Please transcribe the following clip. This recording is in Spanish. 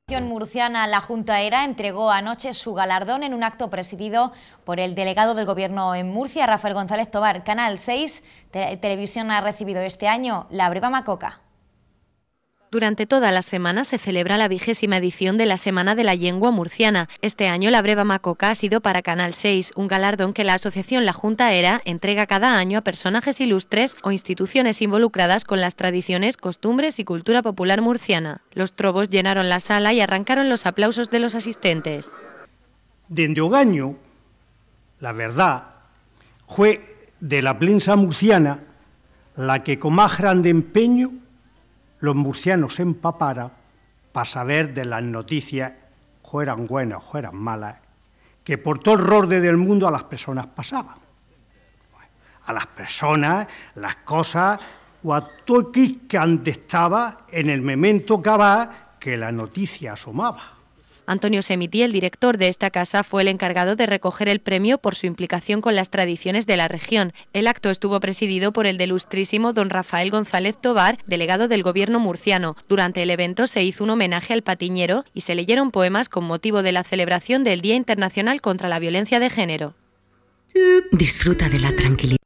Murciana, la Junta ERA entregó anoche su galardón en un acto presidido por el delegado del Gobierno en Murcia, Rafael González Tobar. Canal 6 Televisión ha recibido este año la Breva Macoca. Durante toda la semana se celebra la 20ª edición de la Semana de la Llengua Murciana. Este año la Breva Macoca ha sido para Canal 6, un galardón que la asociación La Junta ERA entrega cada año a personajes ilustres o instituciones involucradas con las tradiciones, costumbres y cultura popular murciana. Los trobos llenaron la sala y arrancaron los aplausos de los asistentes. Dende o año, la verdad, fue de la prensa murciana la que con más grande empeño los murcianos se empapara para saber de las noticias, fueran buenas, fueran malas, que por todo el orden del mundo a las personas pasaban. A las personas, las cosas, o a todo aquel que antes estaba en el momento que la noticia asomaba. Antonio Semití, el director de esta casa, fue el encargado de recoger el premio por su implicación con las tradiciones de la región. El acto estuvo presidido por el ilustrísimo don Rafael González Tobar, delegado del Gobierno murciano. Durante el evento se hizo un homenaje al patiñero y se leyeron poemas con motivo de la celebración del Día Internacional contra la Violencia de Género. Disfruta de la tranquilidad